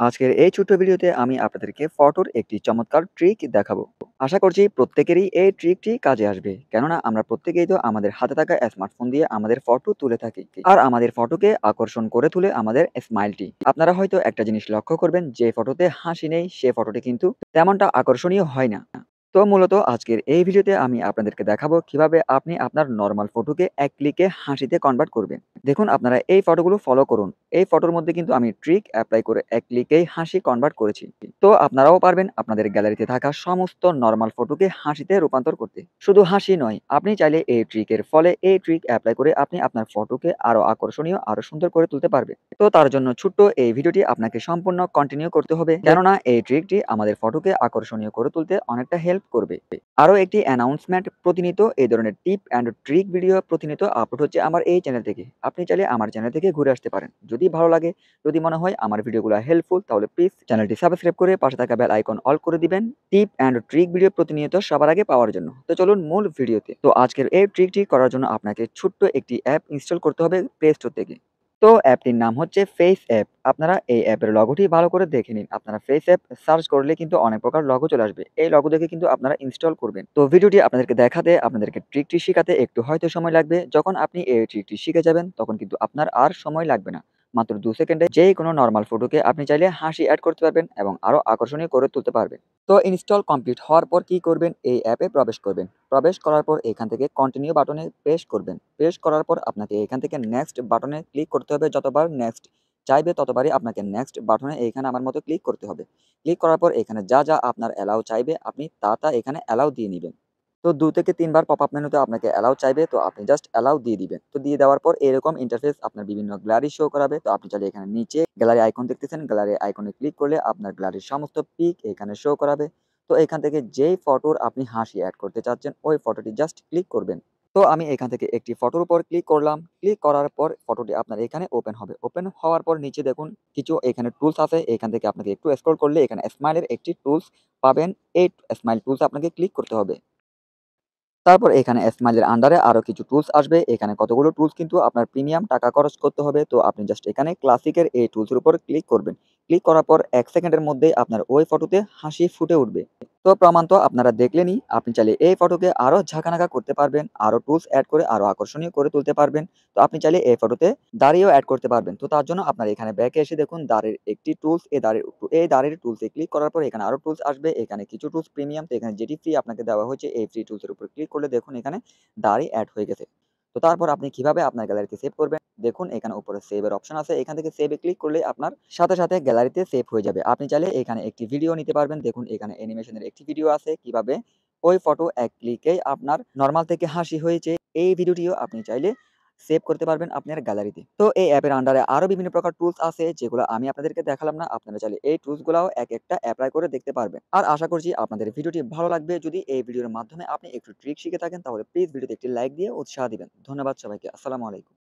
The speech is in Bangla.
আজকের এই ছোট্ট ভিডিওতে আমি আপনাদেরকে ফটোর একটি চমৎকার ট্রিক দেখাবো। আশা করছি প্রত্যেকেরই এই ট্রিকটি কাজে আসবে। কেননা আমরা প্রত্যেকেই তো আমাদের হাতে থাকা স্মার্টফোন দিয়ে আমাদের ফটো তুলে থাকি। আর আমাদের ফটোকে আকর্ষণ করে তুলে আমাদের স্মাইলটি। আপনারা হয়তো একটা জিনিস লক্ষ্য করবেন, যে ফটোতে হাসি নেই সে ফটোটি কিন্তু তেমনটা আকর্ষণীয় হয় না। তো মূলত আজকের এই ভিডিওতে আমি আপনাদেরকে দেখাবো কিভাবে আপনি আপনার নরমাল ফটোকে এক ক্লিকে হাসিতে কনভার্ট করবেন। দেখুন, আপনারা এই ফটোগুলো ফলো করুন। এই ফটোর মধ্যে কিন্তু আমি ট্রিক অ্যাপ্লাই করে এক ক্লিকেই হাসি কনভার্ট করেছি। তো আপনারাও পারবেন আপনাদের গ্যালারিতে থাকা সমস্ত নরমাল ফটোকে হাসিতে রূপান্তর করতে। শুধু হাসি নয়, আপনি চাইলে এই ট্রিকের ফলে এই ট্রিক অ্যাপ্লাই করে আপনি আপনার ফটোকে আরো আকর্ষণীয়, আরো সুন্দর করে তুলতে পারবেন। তো তার জন্য ছোট্ট এই ভিডিওটি আপনাকে সম্পূর্ণ কন্টিনিউ করতে হবে, কেননা এই ট্রিকটি আমাদের ফটোকে আকর্ষণীয় করে তুলতে অনেকটা হেল্প করবে। আরো একটি অ্যানাউন্সমেন্ট, প্রতিনিয়ত এই ধরনের টিপ অ্যান্ড ট্রিক ভিডিও প্রতিনিয়ত আপলোড হচ্ছে আমার এই চ্যানেল থেকে। আপনি চাইলে আমার চ্যানেল থেকে ঘুরে আসতে পারেন। যদি ভালো লাগে, যদি মনে হয় আমার ভিডিওগুলো হেল্পফুল, তাহলে প্লিজ চ্যানেলটি সাবস্ক্রাইব করে পাশে থাকা বেল আইকন অল করে দিবেন টিপ অ্যান্ড ট্রিক ভিডিও প্রতিনিয়ত সবার আগে পাওয়ার জন্য। তো চলুন মূল ভিডিওতে। তো আজকের এই ট্রিকটি করার জন্য আপনাকে ছোট্ট একটি অ্যাপ ইনস্টল করতে হবে প্লে স্টোর থেকে। তো অ্যাপটির নাম হচ্ছে ফেস অ্যাপ। আপনারা এই অ্যাপের লগোটি ভালো করে দেখে নিন। আপনারা ফেস অ্যাপ সার্চ করলে কিন্তু অনেক প্রকার লগো চলে আসবে। এই লগো দেখে কিন্তু আপনারা ইনস্টল করবেন। তো ভিডিওটি আপনাদেরকে দেখাতে, আপনাদেরকে ট্রিকটি শিখাতে একটু হয়তো সময় লাগবে। যখন আপনি এই ট্রিকটি শিখে যাবেন তখন কিন্তু আপনার আর সময় লাগবে না। মাত্র ২ সেকেন্ডে যেকোনো নরমাল ফটোকে আপনি চাইলে হাসি এড করতে পারবেন এবং আরো আকর্ষণীয় করে তুলতে পারবেন। তো ইনস্টল কমপ্লিট হওয়ার পর কি করবেন, এই অ্যাপে প্রবেশ করবেন। প্রবেশ করার পর এখান থেকে কন্টিনিউ বাটনে প্রেস করবেন। প্রেস করার পর আপনাকে এখান থেকে নেক্সট বাটনে ক্লিক করতে হবে। যতবার নেক্সট চাইবে ততবারই আপনাকে নেক্সট বাটনে এইখানে আমার মতো ক্লিক করতে হবে। ক্লিক করার পর এখানে যা আপনার অ্যালাউ চাইবে আপনি তা এখানে অ্যালাউ দিয়ে নিবেন। তো ২ থেকে ৩ বার পপআপ মেনুতে আপনাকে অ্যালাউ চাইবে, তো আপনি জাস্ট অ্যালাউ দিয়ে দিবেন। তো দিয়ে দেওয়ার পর এরকম ইন্টারফেস আপনার বিভিন্ন গ্যালারি শো করাবে। তো আপনি চাইলে এখানে নিচে গ্যালারি আইকন দেখতেছেন, গ্যালারি আইকনে ক্লিক করলে আপনার গ্যালারির সমস্ত পিক এখানে শো করাবে। তো এখান থেকে যেই ফটোর আপনি হাসি এড করতে চাচ্ছেন ওই ফটোটি জাস্ট ক্লিক করবেন। তো আমি এখান থেকে একটি ফটোর উপর ক্লিক করলাম। ক্লিক করার পর ফটোটি আপনার এখানে ওপেন হবে। ওপেন হওয়ার পর নিচে দেখুন কিছু এখানে টুলস আছে। এখান থেকে আপনাকে একটু স্ক্রল করলে এখানে স্মাইলের একটি টুলস পাবেন। এই স্মাইল টুলস আপনাকে ক্লিক করতে হবে। তারপর এখানে স্মাইলের আন্ডারে আরো কিছু টুলস আসবে। এখানে কতগুলো টুলস কিন্তু আপনার প্রিমিয়াম টাকা খরচ করতে হবে। তো আপনি জাস্ট এখানে ক্লাসিকের এই টুলসের উপর ক্লিক করবেন। ক্লিক করার পর ১ সেকেন্ডের মধ্যেই আপনার ওই ফটোতে হাসি ফুটে উঠবে। তো প্রমাণ তো আপনারা দেখলেনই। আপনি চাইলে এই ফটোকে আরো ঝাঁকানাকা করতে পারবেন। আরো টুলস এড করে আরো আকর্ষণীয় করে তুলতে পারবেন। তো আপনি চাইলে এই ফটোতে দাড়িও এড করতে পারবেন। তো তার জন্য আপনার এখানে ব্যাকে এসে দেখুন দাড়ির একটি টুলস, এই দাড়ির টুলসে ক্লিক করার পর এখানে আরো টুলস আসবে। এখানে কিছু টুলস প্রিমিয়াম, তো এখানে যেটি ফ্রি আপনাকে দেওয়া হয়েছে এই ফ্রি টুলসের উপর ক্লিক করলে দেখুন এখানে দাড়ি এড হয়ে গেছে। তো তারপর আপনি কিভাবে আপনার গ্যালারিতে সেভ করবেন, দেখুন এখানে উপরে সেভ এর অপশন আছে। এখান থেকে সেভ এ ক্লিক করলে আপনার সাথে গ্যালারিতে সেভ হয়ে যাবে। আপনি চাইলে এখানে একটি ভিডিও নিতে পারবেন। দেখুন এখানে অ্যানিমেশনের একটি ভিডিও আছে কিভাবে ওই ফটো এক ক্লিকেই আপনার নরমাল থেকে হাসি হয়েছে। এই ভিডিওটিও আপনি চাইলে সেভ করতে পারবেন আপনার গ্যালারিতে। তো এই অ্যাপের আন্ডারে আরো বিভিন্ন প্রকার টুলস আছে যেগুলো আমি আপনাদেরকে দেখালাম না। আপনারা চাইলে এই টুলস গুলাও এক একটা এপ্লাই করে দেখতে পারবেন। আর আশা করছি আপনাদের ভিডিওটি ভালো লাগবে। যদি এই ভিডিওর মাধ্যমে আপনি একটু ট্রিক শিখে থাকেন তাহলে প্লিজ ভিডিওতে একটি লাইক দিয়ে উৎসাহ দিবেন। ধন্যবাদ সবাইকে। আসসালামু আলাইকুম।